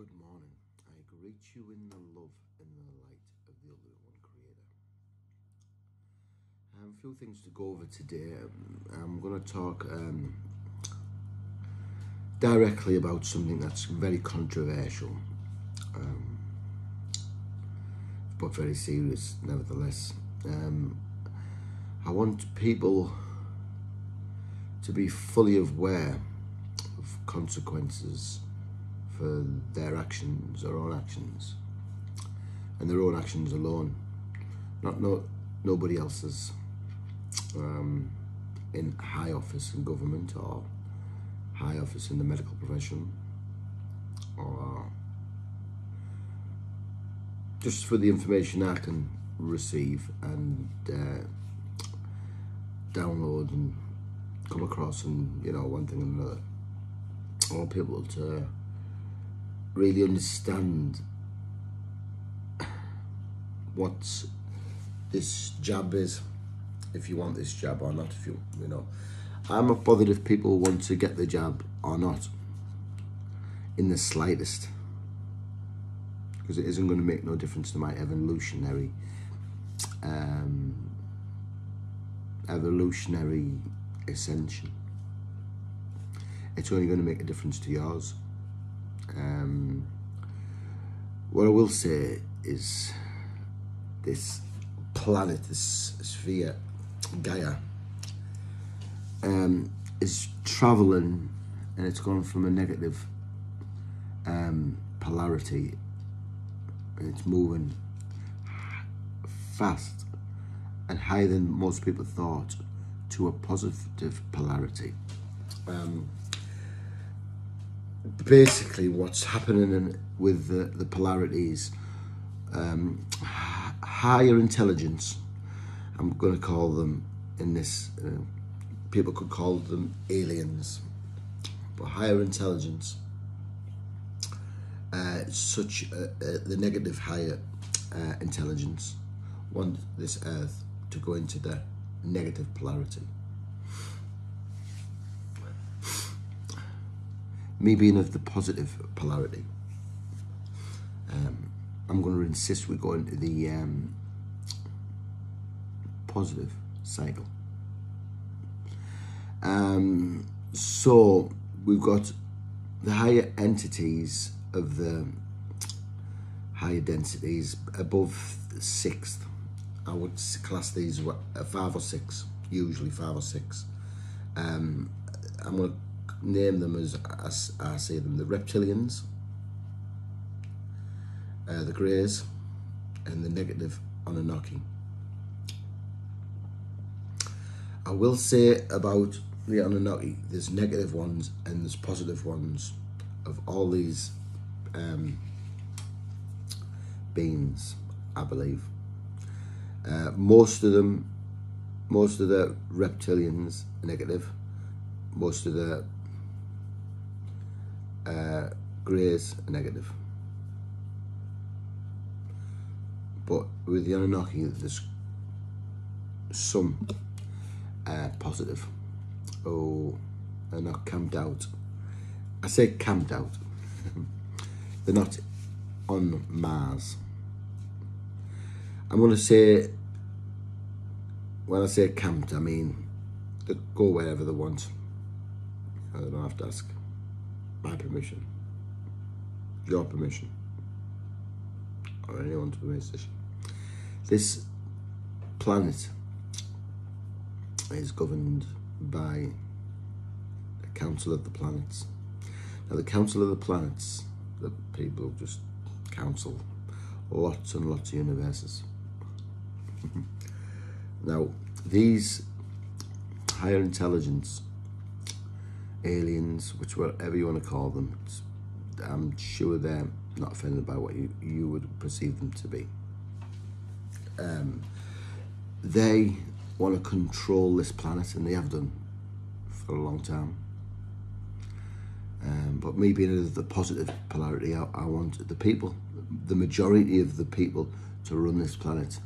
Good morning. I greet you in the love and the light of the All One Creator. A few things to go over today. I'm going to talk directly about something that's very controversial, but very serious nevertheless. I want people to be fully aware of consequences for their actions, their own actions, and their own actions alone, not nobody else's, in high office in government or high office in the medical profession, or just for the information I can receive and download and come across, and one thing and another. I want people to really understand what this jab is, if you want this jab or not. If you know, I'm not bothered if people want to get the jab or not, in the slightest, because it isn't going to make no difference to my evolutionary ascension. It's only going to make a difference to yours. What I will say is, this planet, this sphere, Gaia, is traveling, and it's gone from a negative polarity, and it's moving fast and higher than most people thought, to a positive polarity. Basically, what's happening with the polarities, higher intelligence, I'm going to call them in this, people could call them aliens, but higher intelligence, the negative higher intelligence want this earth to go into the negative polarity. Me being of the positive polarity, I'm going to insist we go into the positive cycle. So we've got the higher entities of the higher densities above the 6th. I would class these 5 or 6, usually 5 or 6. I'm going to name them as I say them: the reptilians, the greys, and the negative Anunnaki. I will say about the Anunnaki, there's negative ones and there's positive ones of all these beings, I believe. Most of the reptilians are negative. Most of the greys are negative. But with the Anunnaki, there's some positive. Oh, they're not camped out. I say camped out. They're not on Mars. I'm going to say, when I say camped, I mean they go wherever they want. I don't have to ask my permission, your permission, or anyone's permission. This planet is governed by the Council of the Planets. Now, the Council of the Planets, the people just council lots and lots of universes. Now, these higher intelligence, aliens, whatever you want to call them, I'm sure they're not offended by what you would perceive them to be. They want to control this planet, and they have done for a long time. But me being of the positive polarity, I want the people, the majority of the people, to run this planet,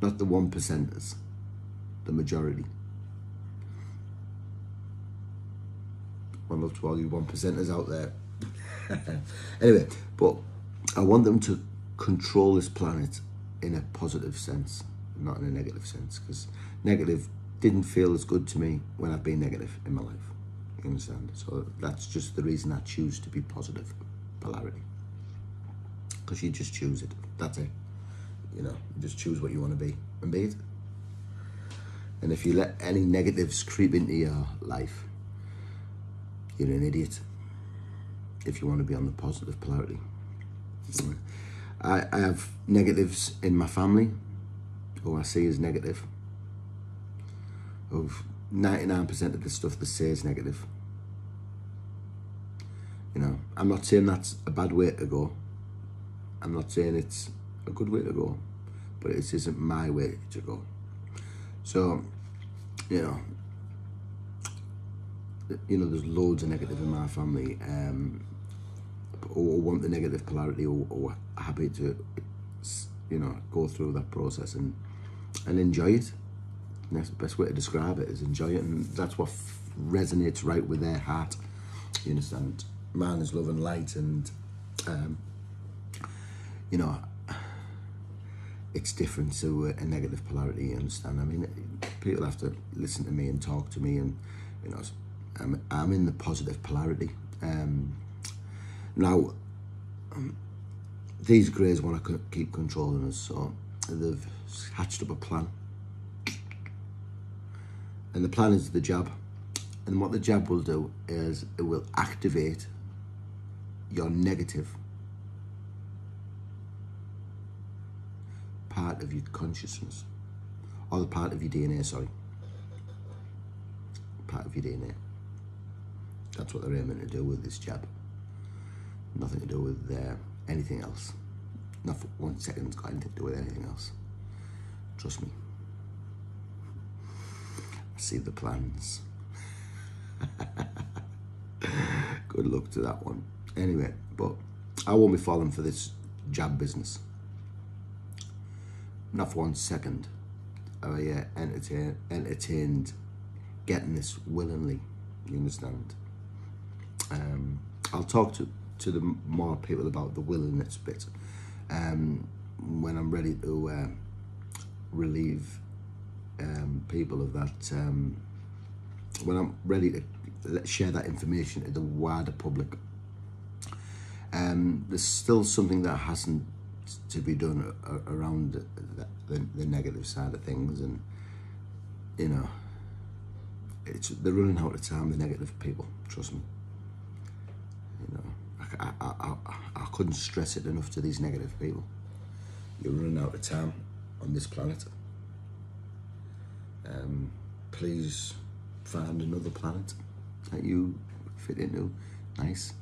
not the 1%ers, the majority. One love to all you 1%ers out there. Anyway, but I want them to control this planet in a positive sense, not in a negative sense, because negative didn't feel as good to me when I've been negative in my life. You understand? So that's just the reason I choose to be positive. Polarity. Because you just choose it. That's it. You know, you just choose what you want to be and be it. And if you let any negatives creep into your life, you're an idiot. If you want to be on the positive polarity. I have negatives in my family who I see as negative. Of 99% of the stuff they say is negative. You know, I'm not saying that's a bad way to go. I'm not saying it's a good way to go, but it isn't my way to go. So, you know, there's loads of negative in my family, or want the negative polarity, or happy to, go through that process and enjoy it. And that's the best way to describe it, is enjoy it, and that's what resonates right with their heart. You understand? Man is love and light, and it's different to a negative polarity. You understand? I mean, people have to listen to me and talk to me, and I'm in the positive polarity. Now, these greys want to keep controlling us, so they've hatched up a plan. And the plan is the jab. And what the jab will do is it will activate your negative part of your consciousness, or the part of your DNA, sorry. Part of your DNA. That's what they're aiming to do with this jab. Nothing to do with anything else. Not for 1 second it's got anything to do with anything else. Trust me. I see the plans. Good luck to that one. Anyway, but I won't be falling for this jab business. Not for 1 second. I entertained getting this willingly. You understand? I'll talk to the more people about the willingness bit when I'm ready to relieve people of that. When I'm ready to share that information to the wider public. There's still something that hasn't to be done around the negative side of things, and they're running out of time, the negative people, trust me. I couldn't stress it enough to these negative people. You're running out of time on this planet. Please find another planet that you fit into. Nice,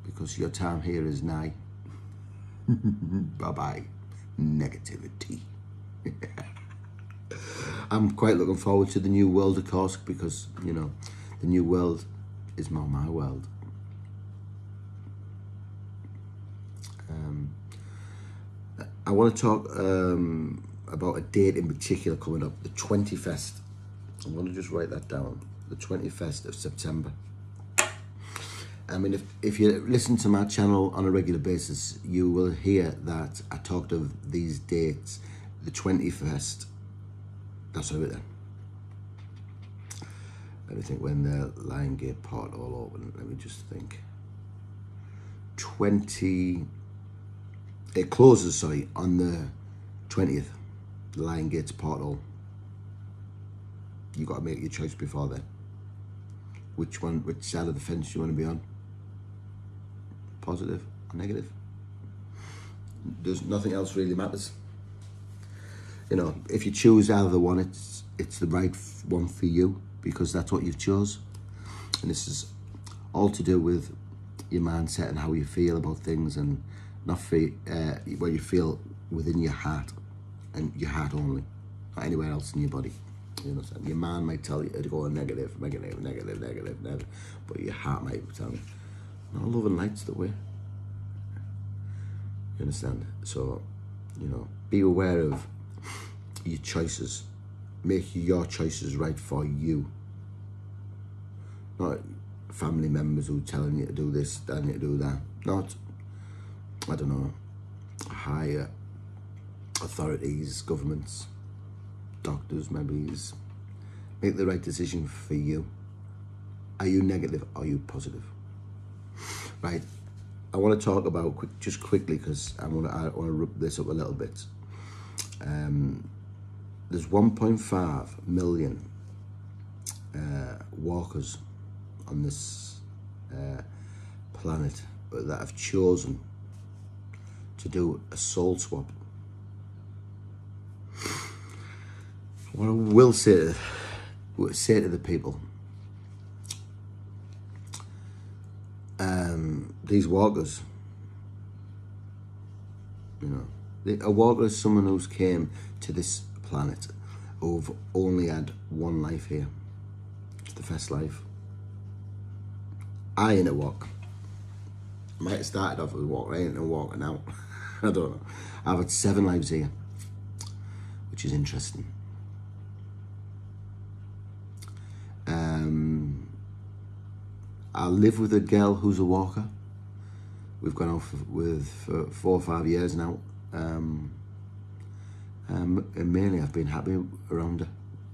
because your time here is nigh. Bye-bye, negativity. I'm quite looking forward to the new world, of course, because, the new world is my world. I want to talk about a date in particular coming up, the 21st. I'm going to just write that down, the 21st of September. I mean, if you listen to my channel on a regular basis, you will hear that I talked of these dates. The 21st, that's over there. Let me think, when the Lion Gate portal open, let me just think. It closes, sorry, on the 20th, the Lion Gate's portal. You got to make your choice before then. Which side of the fence you want to be on? Positive or negative? There's nothing else really matters. If you choose either one, it's the right one for you, because that's what you've chose. And this is all to do with your mindset and how you feel about things, and not what you feel within your heart, and your heart only, not anywhere else in your body. You know what I'm saying? Your mind might tell you to go negative, but your heart might tell you, no, love and light's the way. You understand? So, be aware of your choices. Make your choices right for you. Not family members who are telling you to do this, telling you to do that. Not, I don't know, higher authorities, governments, doctors, maybe. Make the right decision for you. Are you negative or are you positive? Right. I want to talk about just quickly, because I want to rub this up a little bit. There's 1.5 million walkers on this planet that have chosen to do a soul swap. What I will say to the people, these walkers, you know, a walker is someone who's came to this planet who've only had one life here. It's the first life. I ain't a walker. I might have started off as a walker. I ain't a walker now. I don't know. I've had 7 lives here, which is interesting. I live with a girl who's a walker. We've gone off with for 4 or 5 years now. And mainly I've been happy around her,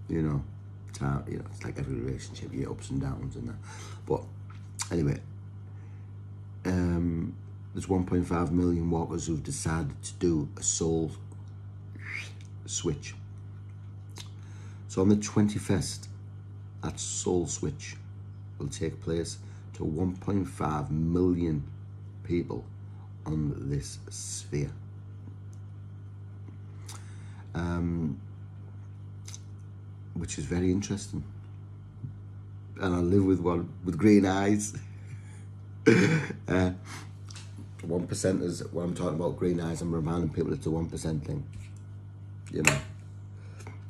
you know. It's like every relationship, you get ups and downs and that. But anyway, there's 1.5 million walkers who've decided to do a soul switch. So on the 21st, that soul switch will take place to 1.5 million people on this sphere. Which is very interesting. And I live with one with green eyes. 1%ers, when I'm talking about green eyes, I'm reminding people it's a 1% thing. You know.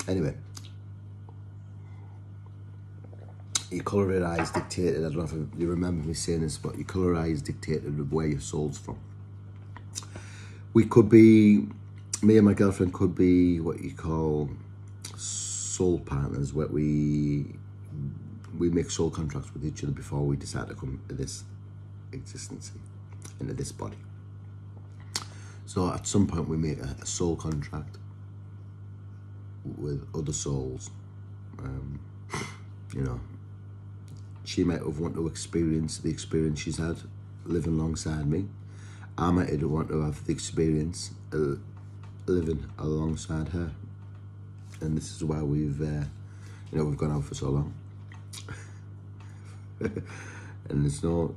Anyway. Your colour of eyes dictated, I don't know if you remember me saying this, but your colour of eyes dictated where your soul's from. We could be, me and my girlfriend could be what you call soul partners, where we make soul contracts with each other before we decide to come to this existence, into this body. So at some point we make a soul contract with other souls. You know, she might have wanted to experience the experience she's had living alongside me. I might have wanted to have the experience of living alongside her. And this is why we've gone out for so long. And there's no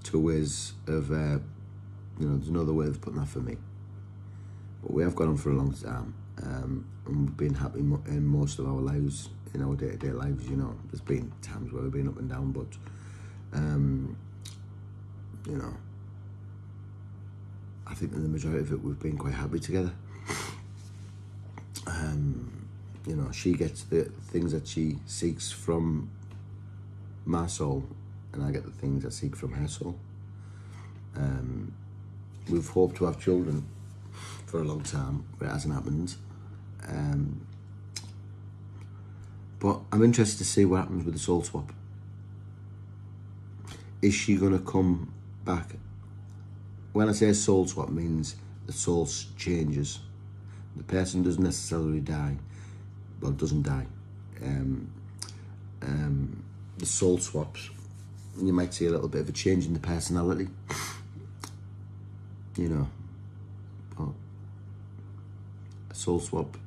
two ways of, there's no other way of putting that for me. But we have gone on for a long time, and we've been happy in most of our lives, in our day-to-day lives, you know. There's been times where we've been up and down, but, you know, I think in the majority of it, we've been quite happy together. You know, she gets the things that she seeks from my soul, and I get the things I seek from her soul. We've hoped to have children for a long time, but it hasn't happened. But I'm interested to see what happens with the soul swap. Is she going to come back? When I say soul swap, it means the soul changes. The person doesn't necessarily die. Well, doesn't die. The soul swaps, you might see a little bit of a change in the personality. You know, but a soul swap,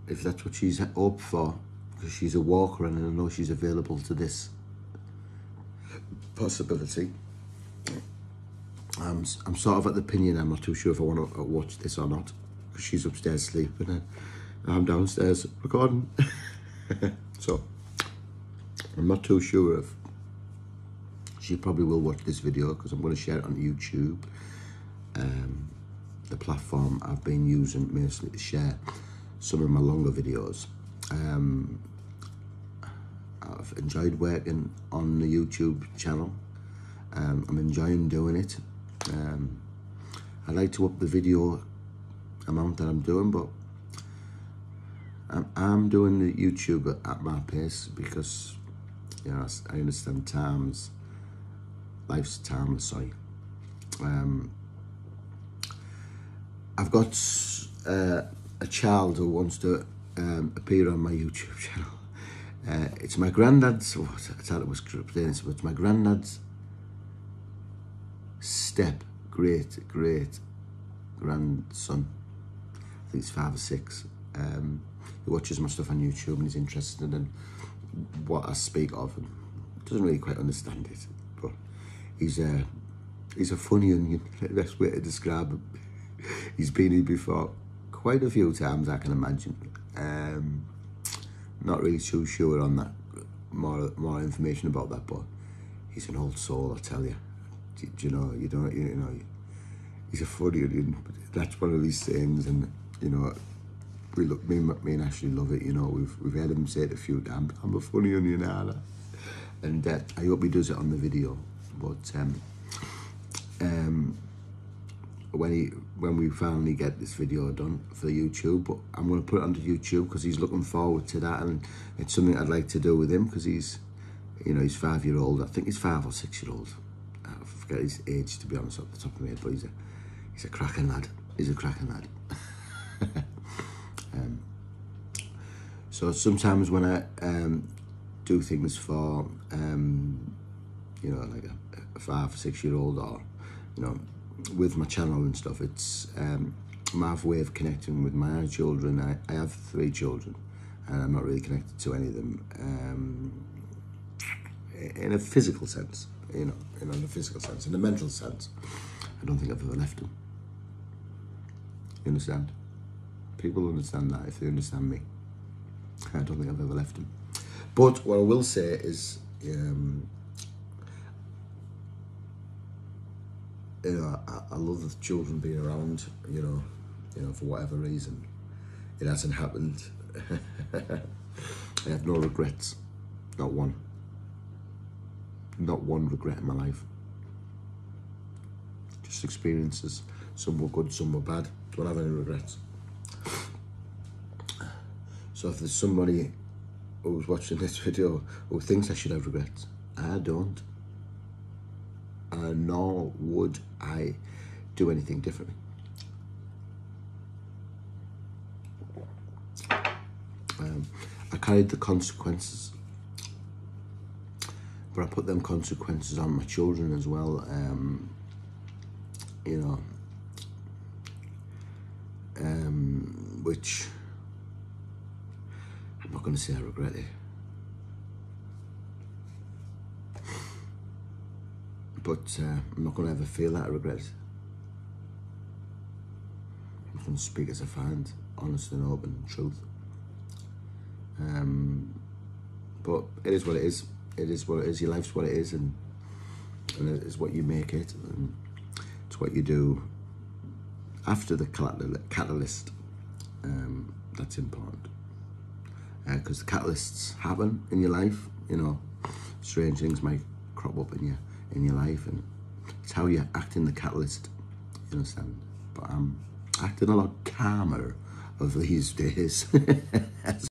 if that's what she's hoped for, because she's a walker and I know she's available to this possibility. I'm sort of at the opinion, I'm not too sure if I want to watch this or not, because she's upstairs sleeping and I'm downstairs recording. So I'm not too sure if she probably will watch this video, because I'm going to share it on YouTube, the platform I've been using mostly to share some of my longer videos. I've enjoyed working on the YouTube channel. I'm enjoying doing it. I like to up the video amount that I'm doing, but I'm doing the YouTube at my pace, because You know, I understand times, life's timeless, sorry. I've got a child who wants to appear on my YouTube channel. It's my granddad's, I thought it was explained, but it's my granddad's great grandson. I think he's 5 or 6. He watches my stuff on YouTube and he's interested in what I speak of, and doesn't really quite understand it, but he's a funny onion, the best way to describe him. He's been here before quite a few times, I can imagine. Not really too sure on that, more information about that, but he's an old soul, I tell you. Do you know, he's a funny onion. That's one of these things, and you know, me and Ashley love it. You know, we've heard him say it a few times. I'm a funny onion, Anna. And I hope he does it on the video. But when we finally get this video done for YouTube, but I'm going to put it onto YouTube because he's looking forward to that, and it's something I'd like to do with him because he's 5-year-old. I think he's 5 or 6-year-old. I forget his age, to be honest, off the top of my head, but he's a cracking lad. He's a cracking lad. So sometimes when I do things for you know, like a 5 or 6-year-old, or you know, with my channel and stuff, it's my way of connecting with my own children. I have 3 children, and I'm not really connected to any of them in a physical sense, you know, in a physical sense. In a mental sense, I don't think I've ever left them. You understand? People understand that if they understand me. I don't think I've ever left them. But what I will say is, you know, I love the children being around. You know, for whatever reason, it hasn't happened. I have no regrets, not one. Not one regret in my life. Just experiences. Some were good, some were bad. Don't have any regrets. So if there's somebody who's watching this video who thinks I should have regrets, I don't. Nor would I do anything differently. I carried the consequences, but I put them consequences on my children as well. You know, which I'm not going to say I regret it, but I'm not going to ever feel that I regret it. I'm going to speak as I find, honest and open truth. But it is what it is. It is what it is. Your life's what it is, and it is what you make it, and it's what you do after the catalyst. That's important, because the catalysts happen in your life. You know, strange things might crop up in your life, and it's how you act in the catalyst. You understand? But I'm acting a lot calmer of these days.